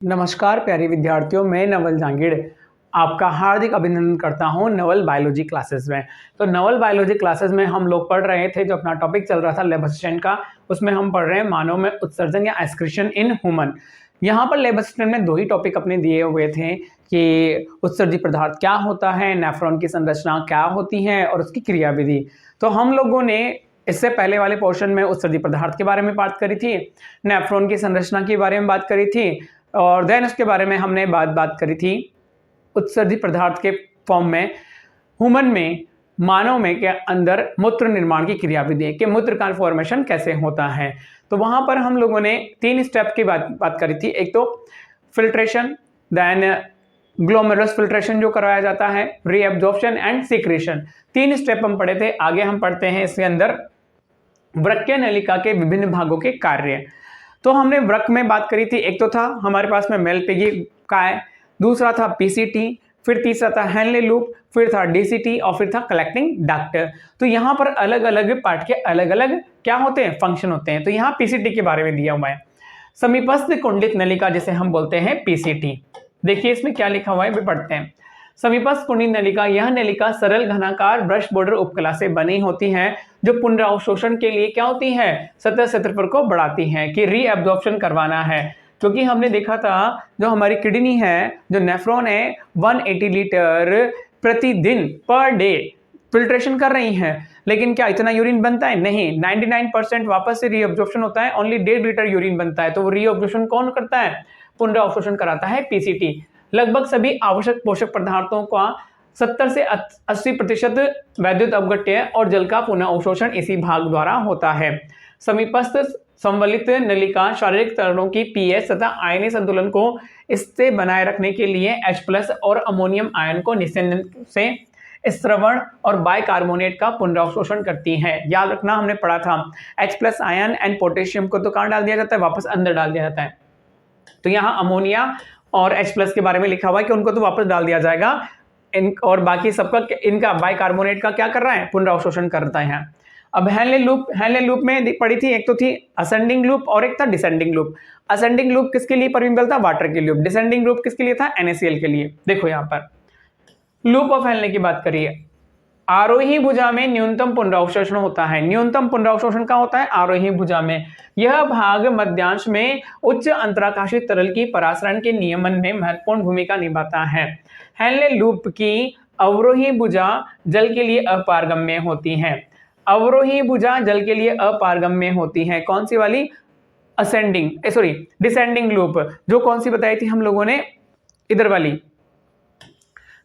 नमस्कार प्यारे विद्यार्थियों, मैं नवल जहांगीर आपका हार्दिक अभिनंदन करता हूं नवल बायोलॉजी क्लासेस में। तो नवल बायोलॉजी क्लासेस में हम लोग पढ़ रहे थे, जो अपना टॉपिक चल रहा था लैब असिस्टेंट का, उसमें हम पढ़ रहे हैं मानव में उत्सर्जन या एक्सक्रीशन इन ह्यूमन। यहाँ पर लैब असिस्टेंट में दो ही टॉपिक अपने दिए हुए थे कि उत्सर्जित पदार्थ क्या होता है, नेफ्रॉन की संरचना क्या होती है और उसकी क्रियाविधि। तो हम लोगों ने इससे पहले वाले पोर्शन में उत्सर्जित पदार्थ के बारे में बात करी थी, नेफ्रॉन की संरचना के बारे में बात करी थी और देन उसके बारे में हमने बात करी थी उत्सर्जित पदार्थ के फॉर्म में ह्यूमन में, मानव में के अंदर मूत्र निर्माण की क्रियाविधि के मूत्र का फॉर्मेशन कैसे होता है। तो वहां पर हम लोगों ने तीन स्टेप की बात करी थी। एक तो फिल्ट्रेशन, देन ग्लोमेरुलस फिल्ट्रेशन जो करवाया जाता है, रीएब्जॉर्प्शन एंड सीक्रेशन। तीन स्टेप हम पढ़े थे। आगे हम पढ़ते हैं इसके अंदर वृक्क नलिका के विभिन्न भागों के कार्य। तो हमने वृक्क में बात करी थी। एक तो था हमारे पास में मेलपिगी काय, दूसरा था पीसीटी, फिर तीसरा था हेनले लूप, फिर था डीसीटी और फिर था कलेक्टिंग डक्ट। तो यहाँ पर अलग अलग पार्ट के अलग अलग क्या होते हैं, फंक्शन होते हैं। तो यहाँ पीसीटी के बारे में दिया हुआ है, समीपस्थ कुंडलित नलिका जिसे हम बोलते हैं पीसीटी। देखिए इसमें क्या लिखा हुआ है, भी पढ़ते हैं। समीपस्थ कुंडलित नलिका, यह नलिका सरल घनाकार ब्रश बॉर्डर उपकला से बनी होती है, जो पुनरावशोषण के लिए क्या होती है, सतह क्षेत्रफल को बढ़ाती है कि रीअब्जॉर्प्शन करवाना है। क्योंकि हमने देखा था जो हमारी किडनी है, जो नेफ्रॉन है, 180 लीटर प्रतिदिन पर डे फिल्ट्रेशन कर रही है, लेकिन क्या इतना यूरिन बनता है? नहीं, 99% वापस से रीअब्जॉर्प्शन होता है, ओनली 1.5 लीटर यूरिन बनता है। तो वो रीअब्जॉर्प्शन कौन करता है? पुनरावशोषण कराता है पीसीटी। लगभग सभी आवश्यक पोषक पदार्थों का 70 से 80% वैद्युत अपघट्य और जल का पुनः अवशोषण इसी भाग द्वारा होता है। समीपस्थ संवलित नलिका शारीरिक तरलों की पीएच तथा आयनीय संतुलन को इससे बनाए रखने के लिए H+ और अमोनियम आयन को निस्यंदन से स्रवण और बाइकार्बोनेट का पुनरावशोषण करती है। याद रखना, हमने पढ़ा था H+ आयन एंड पोटेशियम को तो कहाँ डाल दिया जाता है, वापस अंदर डाल दिया जाता है। तो यहाँ अमोनिया और H+ के बारे में लिखा हुआ है कि उनको तो वापस डाल दिया जाएगा, और बाकी सबका इनका बाइकार्बोनेट का क्या कर रहा है, पुनरावशोषण करता है। अब हेनले लूप में पड़ी थी, एक तो थी असेंडिंग लूप और एक था डिसेंडिंग लूप। असेंडिंग लूप किसके लिए परमिएबल था? वाटर के लिए। डिसेंडिंग लूप किसके लिए था? NaCl के लिए। देखो यहाँ पर लूप ऑफ हेनले की बात करिए। आरोही भुजा में न्यूनतम पुनरावशोषण होता है। न्यूनतम पुनरावशोषण का होता है आरोही भुजा में। यह भाग मध्यांश में उच्च अंतराकाशीय तरल की परासरण के नियमन में महत्वपूर्ण भूमिका निभाता है। हेनले लूप की अवरोही भुजा जल के लिए अपारगम्य होती है। अवरोही भुजा जल के लिए अपारगम्य होती है। कौन सी वाली? Descending loop. जो कौन सी बताई थी हम लोगों ने? इधर वाली।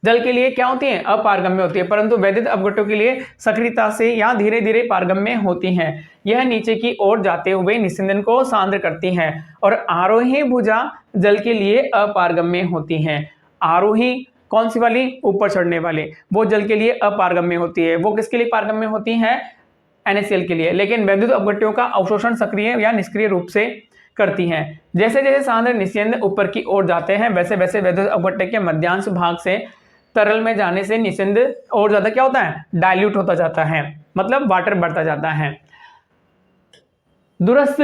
जल के लिए क्या होती है? अपारगम्य होती है, परंतु वैद्युत अपघट्यों के लिए सक्रियता से या धीरे धीरे पारगम्य होती हैं। यह नीचे की ओर जाते हुए निस्यंदन को सांद्र करती हैं और आरोही भुजा जल के लिए अपारगम्य होती हैं। आरोही कौन सी वाली? ऊपर चढ़ने वाले, वो जल के लिए अपारगम्य होती है। वो किसके लिए पारगम्य होती है? NaCl के लिए। लेकिन वैद्युत अपघट्यों का अवशोषण सक्रिय या निष्क्रिय रूप से करती हैं। जैसे जैसे सांद्र निस्यंद ऊपर की ओर जाते हैं, वैसे वैसे वैद्युत अपघट्य के मध्यांश भाग से तरल में जाने से निस्यंद और ज्यादा क्या होता है? डाइल्यूट होता जाता है, मतलब वाटर बढ़ता जाता है। दूरस्थ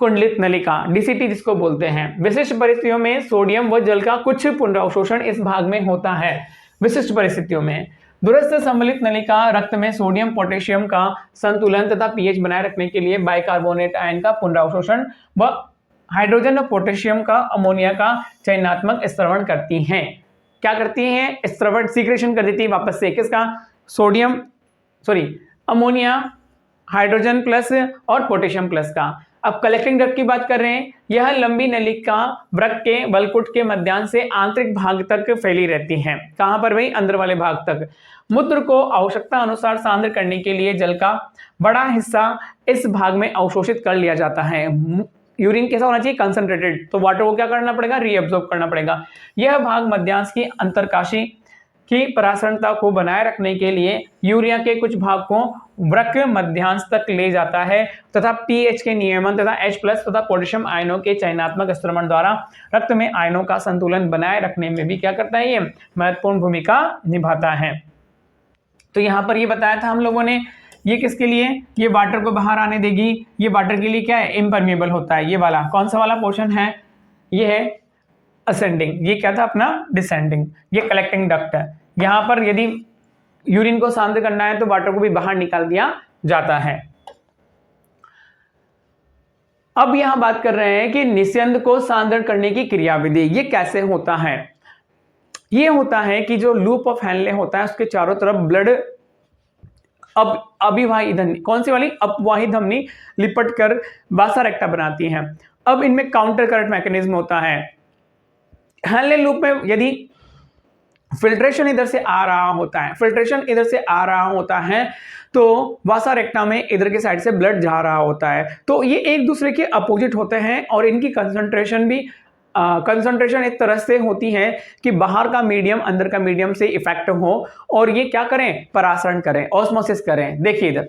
कुंडलित नलिका, डीसीटी जिसको बोलते हैं। विशिष्ट परिस्थितियों में सोडियम व जल का कुछ पुनरावशोषण इस भाग में होता है। विशिष्ट परिस्थितियों में दूरस्थ सम्मिलित नलिका रक्त में सोडियम पोटेशियम का संतुलन तथा पीएच बनाए रखने के लिए बाइकार्बोनेट आयन का पुनरावशोषण व हाइड्रोजन और पोटेशियम का अमोनिया का चयनात्मक स्रवण करती हैं। क्या करती हैं? स्रवण, सीक्रेशन कर देती है वापस से। किसका? अमोनिया, हाइड्रोजन प्लस और पोटेशियम प्लस का। अब कलेक्टिंग डक्ट की बात कर रहे हैं। यह लंबी नलिका वृक्क के बलकुट के मध्यांश से आंतरिक भाग तक फैली रहती है। कहां पर भाई? अंदर वाले भाग तक। मूत्र को आवश्यकता अनुसार सांद्र करने के लिए जल का बड़ा हिस्सा इस भाग में अवशोषित कर लिया जाता है। यूरिन कैसा होना चाहिए? कंसंट्रेटेड। तो वाटर को क्या करना पड़ेगा? रीअब्सॉर्ब करना पड़ेगा। यह भाग मध्यांश की अंतरकाशी की परासरणता को बनाए रखने के लिए यूरिया के कुछ भाग को वृक्क मध्यांश तक ले जाता है तथा पीएच के नियमन तथा H+ तथा पोटेशियम आयनों के चयनात्मक स्रवण द्वारा रक्त में आयनों का संतुलन बनाए रखने में भी क्या करता है? ये महत्वपूर्ण भूमिका निभाता है। तो यहाँ पर ये बताया था हम लोगों ने, ये किसके लिए? ये वाटर को बाहर आने देगी। ये वाटर के लिए क्या है? इम्परमेबल होता है। ये वाला कौन सा वाला पोर्शन है? ये है असेंडिंग, ये क्या था अपना डिसेंडिंग, ये कलेक्टिंग डक्ट है। यहाँ पर यदि यूरिन को सांद्र करना है तो वाटर को भी बाहर निकाल दिया जाता है। अब यहां बात कर रहे हैं कि निस्यंद को सांद्रण करने की क्रियाविधि, ये कैसे होता है। ये होता है कि जो लूप ऑफ हेनले होता है उसके चारों तरफ ब्लड अब अभिवाही धमनी, कौन सी वाली, अपवाही धमनी लिपट कर वासा रेक्टा बनाती है। अब इनमें काउंटर करंट मैकेनिज्म होता है। हेनले लूप में यदि फिल्ट्रेशन इधर से आ रहा होता है, फिल्ट्रेशन इधर से आ रहा होता है तो वासा रेक्टा में इधर के साइड से ब्लड जा रहा होता है, तो ये एक दूसरे के अपोजिट होते हैं और इनकी कंसंट्रेशन भी कंसंट्रेशन एक तरह से होती है कि बाहर का मीडियम अंदर का मीडियम से इफेक्ट हो और ये क्या करें, परासरण करें, ऑस्मोसिस करें। देखिए इधर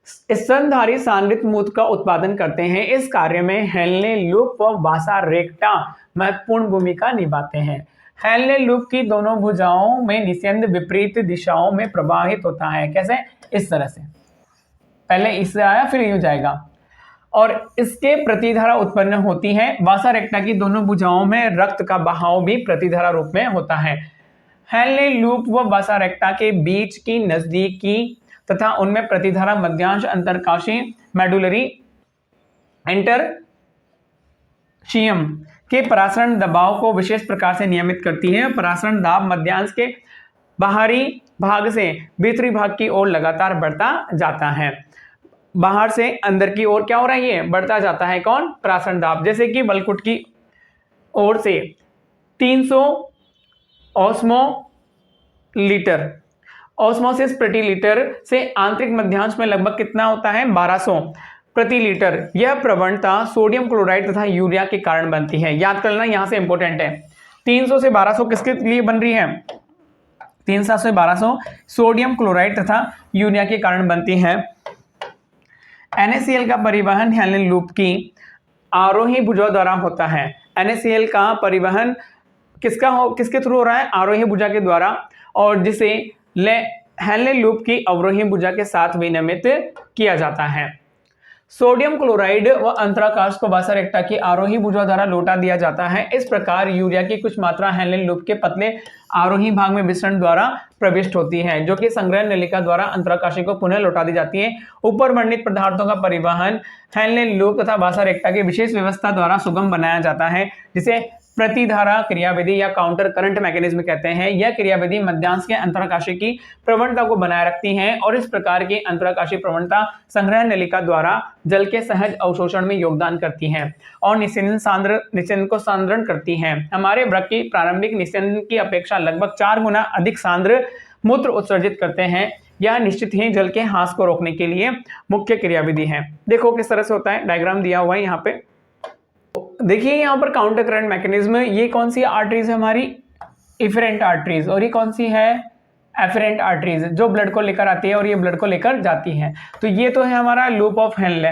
स्तनधारी सांद्रित मूत्र का उत्पादन करते हैं। इस कार्य में हेनले लूप व वासा रेक्टा महत्वपूर्ण भूमिका निभाते हैं। हेनले लूप की दोनों भुजाओं में निस्यंद विपरीत दिशाओं में प्रवाहित होता है। कैसे, इस तरह से, पहले इससे आया फिर यूं जाएगा और इसके प्रतिधारा उत्पन्न होती है। वासा रेक्टा की दोनों भुजाओं में रक्त का बहाव भी प्रतिधारा रूप में होता है। हेनले लूप व वासा रेक्टा के बीच की नजदीकी तथा उनमें प्रतिधारा मध्यांश अंतरकाशी मेडुलरी इंटरशियम के परासरण दबाव को विशेष प्रकार से नियमित करती है। परासरण दाब मध्यांश के बाहरी भाग से भीतरी भाग की ओर लगातार बढ़ता जाता है। बाहर से अंदर की ओर क्या हो रहा है, ये बढ़ता जाता है। कौन, परासरण दाब। जैसे कि बलकुट की ओर से 300 ऑस्मो लीटर, ऑस्मोसिस प्रति लीटर से आंतरिक मध्यांश में लगभग कितना होता है, 1200 प्रति लीटर। यह प्रवणता सोडियम क्लोराइड तथा यूरिया के कारण बनती है। याद करना, यहां से इंपॉर्टेंट है। 300 से 1200 किसके लिए बन रही है, 300 से 1200 सोडियम क्लोराइड तथा यूरिया के कारण बनती है। NaCl का परिवहन हेनले लूप की आरोही भुजा द्वारा होता है। NaCl का परिवहन किसके थ्रू हो रहा है, आरोही भुजा के द्वारा, और जिसे हेनले लूप की अवरोही भुजा के साथ विनियमित किया जाता है। सोडियम क्लोराइड व अंतराकाश को वासा रेक्टा की आरोही भुजा द्वारा लौटा दिया जाता है। इस प्रकार यूरिया की कुछ मात्रा हेनले लूप के पतले आरोही भाग में विसरण द्वारा प्रविष्ट होती है, जो कि संग्रह नलिका द्वारा अंतराकाशी को पुनः लौटा दी जाती है। ऊपर वर्णित पदार्थों का परिवहन हेनले लूप तथा वासा रेक्टा की विशेष व्यवस्था द्वारा सुगम बनाया जाता है, जिसे प्रतिधारा क्रियाविधि या काउंटर करंट मैकेनिज्म कहते हैं। यह क्रियाविधि मध्यांश के अंतराकाशी की प्रवणता को बनाए रखती है और इस प्रकार की अंतराकाशी प्रवणता संग्रह नलिका द्वारा जल के सहज अवशोषण में योगदान करती है और निस्यंदन को सांद्रण करती है। हमारे वृक्क की प्रारंभिक निस्यंदन की अपेक्षा लगभग 4 गुना अधिक सांद्र मूत्र उत्सर्जित करते हैं। यह निश्चित ही जल के ह्रास को रोकने के लिए मुख्य क्रियाविधि है। देखो किस तरह से होता है, डायग्राम दिया हुआ है यहाँ पे। देखिए यहाँ पर काउंटर करंट मैकेनिज्म, ये कौन सी आर्टरीज है हमारी, इफरेंट आर्टरीज, और ये कौन सी है, एफरेंट आर्टरीज, जो ब्लड को लेकर आती है और ये ब्लड को लेकर जाती है। तो ये तो है हमारा लूप ऑफ हेनले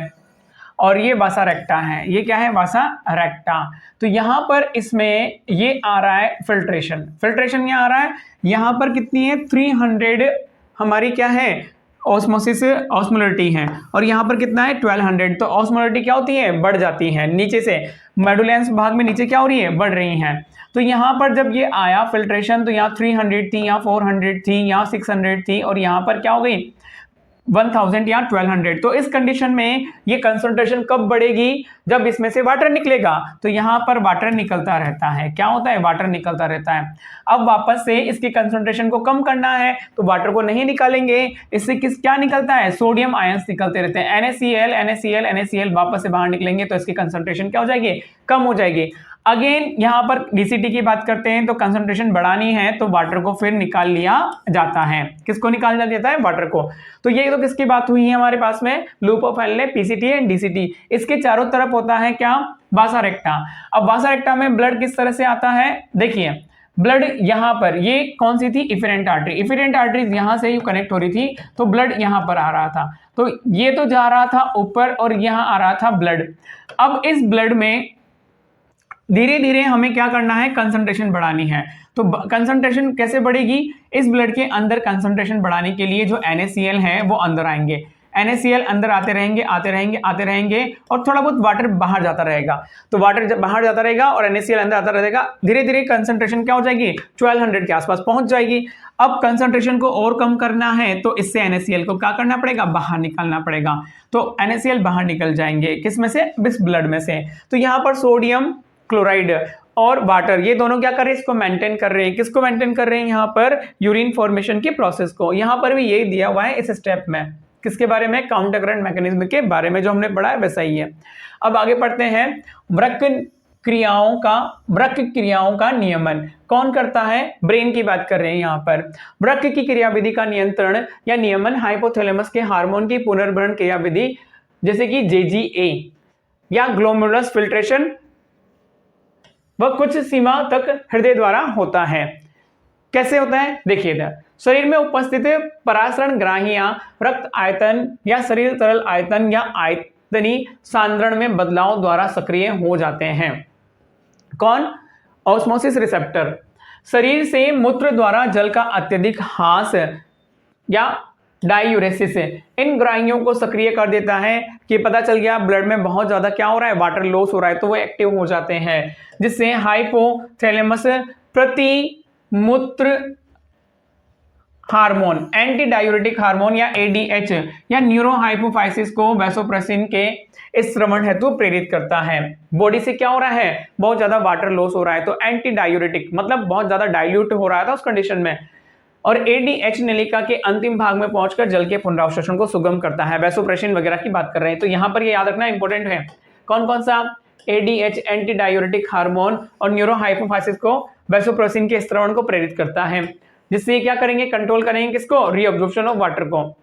और ये वासा रेक्टा है। ये क्या है, वासा रेक्टा। तो यहाँ पर इसमें ये आ रहा है फिल्ट्रेशन, फिल्ट्रेशन यहाँ आ रहा है। यहाँ पर कितनी है, 300 हमारी क्या है, ऑस्मोसिस ऑस्मोलरिटी है, और यहाँ पर कितना है, 1200। तो ऑस्मोलरिटी क्या होती है, बढ़ जाती है नीचे से, मेडुलेंस भाग में नीचे क्या हो रही है, बढ़ रही है। तो यहाँ पर जब ये आया फिल्ट्रेशन, तो यहाँ 300 थी, यहाँ 400 थी, यहाँ 600 थी, और यहाँ पर क्या हो गई, 1000 या 1200। तो इस कंडीशन में ये कंसंट्रेशन कब बढ़ेगी, जब इसमें से वाटर निकलेगा। तो यहाँ पर वाटर निकलता रहता है, क्या होता है, वाटर निकलता रहता है। अब वापस से इसकी कंसंट्रेशन को कम करना है तो वाटर को नहीं निकालेंगे, इससे क्या निकलता है, सोडियम आयंस निकलते रहते हैं। NaCl वापस से बाहर निकलेंगे तो इसकी कंसंट्रेशन क्या हो जाएगी, कम हो जाएगी। अगेन यहाँ पर डीसीटी की बात करते हैं, तो कंसंट्रेशन बढ़ानी है तो वाटर को फिर निकाल लिया जाता है। किसको निकाल लिया जाता है, वाटर को। तो ये तो किसकी बात हुई है हमारे पास में, loop of Henle, PCT and DCT. इसके चारों तरफ होता है क्या, वासा रेक्टा। अब वासा रेक्टा में ब्लड किस तरह से आता है, देखिए ब्लड यहाँ पर, ये कौन सी थी, इफरेंट आर्टरी, इफरेंट आर्टरीज यहाँ से कनेक्ट हो रही थी, तो ब्लड यहाँ पर आ रहा था। तो ये तो जा रहा था ऊपर और यहाँ आ रहा था ब्लड। अब इस ब्लड में धीरे धीरे हमें क्या करना है, कंसंट्रेशन बढ़ानी है। तो कंसंट्रेशन कैसे बढ़ेगी, इस ब्लड के अंदर कंसंट्रेशन बढ़ाने के लिए जो NaCl है वो अंदर आएंगे। NaCl अंदर आते रहेंगे आते रहेंगे आते रहेंगे और थोड़ा बहुत वाटर बाहर जाता रहेगा। तो वाटर जब बाहर जाता रहेगा और NaCl अंदर आता रहेगा, धीरे धीरे कंसंट्रेशन क्या हो जाएगी, 1200 के आसपास पहुंच जाएगी। अब कंसंट्रेशन को और कम करना है तो इससे NaCl को क्या करना पड़ेगा, बाहर निकालना पड़ेगा। तो NaCl बाहर निकल जाएंगे, किस में से, इस ब्लड में से। तो यहाँ पर सोडियम क्लोराइड और वाटर ये दोनों क्या कर रहे हैं, इसको मेंटेन कर रहे हैं। किसको मेंटेन कर रहे हैं, यहाँ पर यूरिन फॉर्मेशन के प्रोसेस को। यहाँ पर भी यही दिया हुआ है इस स्टेप में, किसके बारे में, काउंटर करंट मैकेनिज्म के बारे में, जो हमने पढ़ा है वैसा ही है। अब आगे पढ़ते हैं, वृक्क क्रियाओं का नियमन कौन करता है, ब्रेन की बात कर रहे हैं यहाँ पर। वृक्क की क्रियाविधि का नियंत्रण या नियमन हाइपोथैलेमस के हार्मोन की पुनर्भरण क्रियाविधि जैसे कि JGA या ग्लोमेरुलस फिल्ट्रेशन वह कुछ सीमा तक हृदय द्वारा होता है। कैसे होता है, देखिए इधर, शरीर में उपस्थित परासरण ग्राहियां रक्त आयतन या शरीर तरल आयतन या आयतनी सांद्रण में बदलाव द्वारा सक्रिय हो जाते हैं। कौन, ऑस्मोसिस रिसेप्टर शरीर से मूत्र द्वारा जल का अत्यधिक ह्रास या डायूरेसिस इन ग्राहियों को सक्रिय कर देता है कि पता चल गया ब्लड में बहुत ज्यादा क्या हो रहा है, वाटर लॉस हो रहा है, तो वो एक्टिव हो जाते हैं, जिससे हाइपोथैलेमस प्रति मूत्र हार्मोन, एंटी डायूरेटिक हार्मोन या ADH या न्यूरोहाइपोफाइसिस को वैसोप्रेसिन के स्रवण हेतु प्रेरित करता है। बॉडी से क्या हो रहा है, बहुत ज्यादा वाटर लॉस हो रहा है, तो एंटी डायूरेटिक मतलब बहुत ज्यादा डाइल्यूट हो रहा था उस कंडीशन में, और ADH नलिका के अंतिम भाग में पहुंचकर जल के पुनरावशोषण को सुगम करता है। वैसोप्रेसिन वगैरह की बात कर रहे हैं, तो यहाँ पर ये याद रखना इंपॉर्टेंट है। कौन कौन सा, ADH एंटी डायूरेटिक हार्मोन और न्यूरोहाइपोफाइसिस को वैसोप्रेसिन के स्रवण को प्रेरित करता है, जिससे ये क्या करेंगे, कंट्रोल करेंगे किसको, रीअब्जॉर्प्शन ऑफ वाटर को,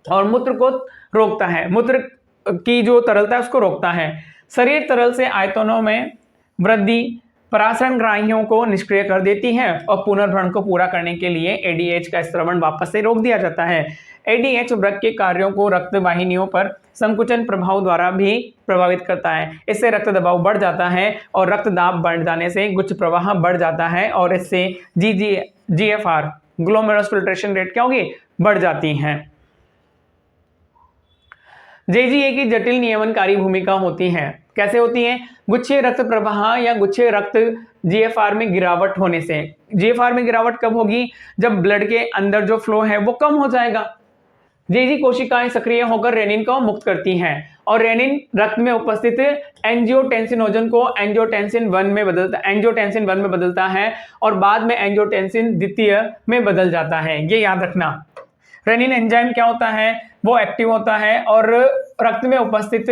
और मूत्र को रोकता है, मूत्र की जो तरलता है उसको रोकता है। शरीर तरल से आयतनों में वृद्धि परासरण ग्राहियों को निष्क्रिय कर देती है और पुनर्भरण को पूरा करने के लिए ADH का स्रवण वापस से रोक दिया जाता है। ADH वृक्क के कार्यों को रक्त वाहिनियों पर संकुचन प्रभाव द्वारा भी प्रभावित करता है। इससे रक्त दबाव बढ़ जाता है और रक्त दाब बढ़ जाने से गुच्छ प्रवाह बढ़ जाता है और इससे GFR ग्लोमेरुलस फिल्ट्रेशन रेट क्या होगी, बढ़ जाती हैं। JGA की जटिल नियमनकारी भूमिका होती है। कैसे होती है, गुच्छे रक्त प्रवाह या गुच्छे रक्त GFR में गिरावट होने से। GFR में गिरावट कब होगी, जब ब्लड के अंदर जो फ्लो है वो कम हो जाएगा। JG कोशिकाएं सक्रिय होकर रेनिन को मुक्त करती हैं और रेनिन रक्त में उपस्थित एंजियोटेंसिनोजन को एंजियोटेंसिन 1 में बदलता है और बाद में एंजियोटेंसिन द्वितीय में बदल जाता है। ये याद रखना, रेनिन एंजाइम क्या होता है, वो एक्टिव होता है और रक्त में उपस्थित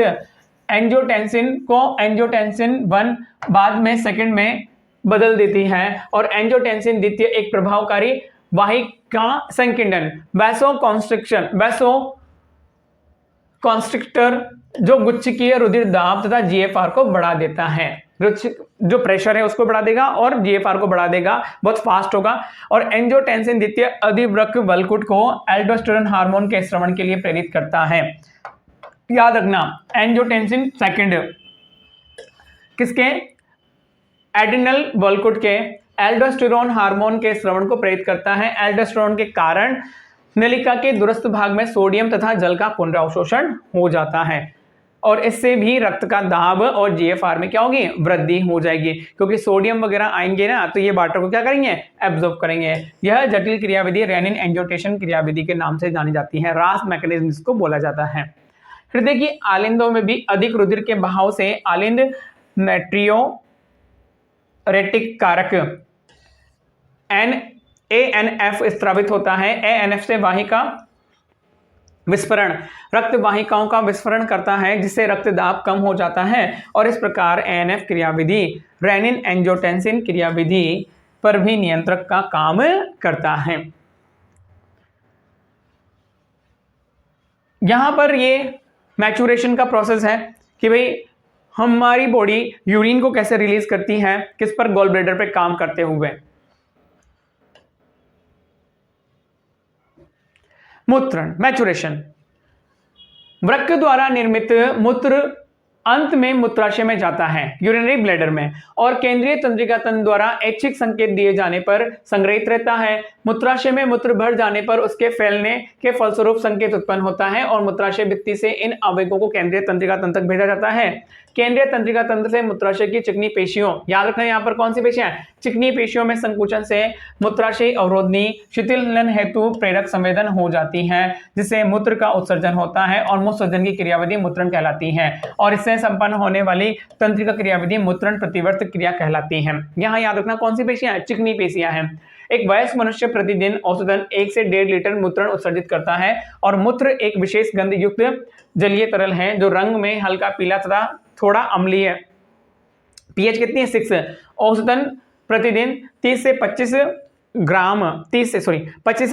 एंजियोटेंसिन को एंजियोटेंसिन 1 बाद में सेकंड में बदल देती है और एंजियोटेंसिन द्वितीय एक प्रभावकारी वाहिका संकीर्णन वैसोकॉन्स्ट्रिक्टर जो गुच्छकीय रुधिर दाब तथा GFR को बढ़ा देता है। जो प्रेशर है उसको बढ़ा देगा और GFR को बढ़ा देगा, बहुत फास्ट होगा। और एंजियोटेंसिन द्वितीय अधिवृक्क वल्कुट को एल्डोस्टेरोन हार्मोन के स्रवण के लिए प्रेरित करता है। याद रखना, एंजियोटेंसिन सेकंड किसके, एड्रिनल वल्कुट के एल्डोस्टेरोन हार्मोन के स्रवण को प्रेरित करता है। एल्डोस्टेरोन के कारण नलिका के दूरस्थ भाग में सोडियम तथा जल का पुनरावशोषण हो जाता है और इससे भी रक्त का दाब और GFR में क्या होगी, वृद्धि हो जाएगी, क्योंकि सोडियम वगैरह आएंगे ना तो ये वाटर को क्या करेंगे, एब्जॉर्ब करेंगे। यह जटिल क्रियाविधि रेनिन एंजियोटेंशन क्रियाविधि के नाम से जानी जाती है। रास मैकेनिज्म इसको बोला जाता है। हृदय की आलिंदों में भी अधिक रुधिर के बहाव से आलिंद नेट्रियोरेटिक कारक ANF स्रावित होता है। ANF से वाहिका विस्फरण रक्त वाहिकाओं का विस्फरण करता है, जिससे रक्त दाब कम हो जाता है और इस प्रकार ANF क्रियाविधि रेनिन एंजियोटेंसिन क्रियाविधि पर भी नियंत्रक का काम करता है। यहां पर ये मैचुरेशन का प्रोसेस है कि भाई हमारी बॉडी यूरिन को कैसे रिलीज करती है, किस पर, गॉल ब्लैडर पे काम करते हुए। मूत्रण मैचुरेशन, वृक्क द्वारा निर्मित मूत्र अंत में मूत्राशय में जाता है, यूरिनरी ब्लैडर में, और केंद्रीय तंत्रिका तंत्र द्वारा ऐच्छिक संकेत दिए जाने पर संग्रहित रहता है। मूत्राशय में मूत्र भर जाने पर उसके फैलने के फलस्वरूप संकेत उत्पन्न होता है और मूत्राशय भित्ति से इन आवेगों को केंद्रीय तंत्रिका तंत्र तक भेजा जाता है। केंद्रीय तंत्रिका तंत्र से मूत्राशय की चिकनी पेशियों, याद रखना यहाँ पर कौन सी पेशियां हैं, चिकनी पेशियों में संकुचन से मूत्राशय अवरोधनी शिथिलन हेतु प्रेरक संवेदन हो जाती है, जिससे मूत्र का उत्सर्जन होता है और मूत्रसर्जन की क्रियाविधि मूत्रण कहलाती है, और इससे संपन्न होने वाली तंत्रिका क्रियाविधि मूत्रण प्रतिवर्त क्रिया कहलाती है। यहाँ याद रखना कौन सी पेशियां, चिकनी पेशियां हैं। एक वयस्क मनुष्य प्रतिदिन औसतन 1 से 1.5 लीटर मूत्रण उत्सर्जित करता है, और मूत्र एक विशेष गंध युक्त जलीय तरल है जो रंग में हल्का पीला तथा थोड़ा अम्लीय है। पीएच कितनी है, 6। औसतन प्रतिदिन 25 से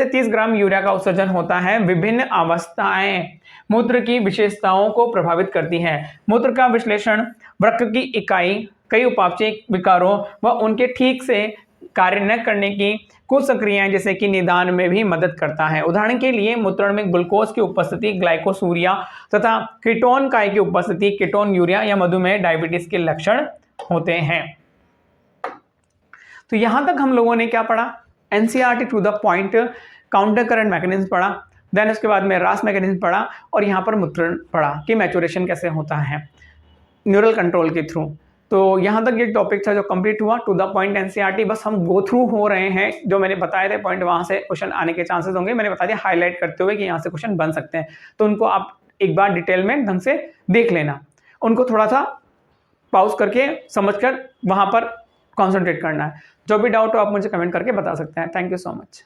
30 ग्राम यूरिया का उत्सर्जन होता है। विभिन्न अवस्थाएं मूत्र की विशेषताओं को प्रभावित करती हैं। मूत्र का विश्लेषण वृक्क की इकाई, कई उपापचयी विकारों व उनके ठीक से कार्य न करने की कुछ संक्रियाएं जैसे कि निदान में भी मदद करता है। उदाहरण के लिए मूत्रण में ग्लूकोज की उपस्थिति, ग्लाइकोसूरिया तथा कीटोन काय की उपस्थिति, कीटोन यूरिया या मधुमेह डायबिटीज के लक्षण होते हैं। तो यहां तक हम लोगों ने क्या पढ़ा, NCERT to the point, counter current mechanism पढ़ा, देन उसके बाद में रास मैकेनिज्म पढ़ा, और यहाँ पर मूत्रण पढ़ा कि मैचुरेशन कैसे होता है न्यूरल कंट्रोल के थ्रू। तो यहाँ तक ये टॉपिक था जो कंप्लीट हुआ, टू द पॉइंट एनसीईआरटी। बस हम गो थ्रू हो रहे हैं, जो मैंने बताए थे पॉइंट वहाँ से क्वेश्चन आने के चांसेस होंगे। मैंने बता दिया हाईलाइट करते हुए कि यहाँ से क्वेश्चन बन सकते हैं, तो उनको आप एक बार डिटेल में ढंग से देख लेना, उनको थोड़ा सा पॉज करके समझकर वहाँ पर कॉन्सेंट्रेट करना है। जो भी डाउट हो आप मुझे कमेंट करके बता सकते हैं। Thank you so much.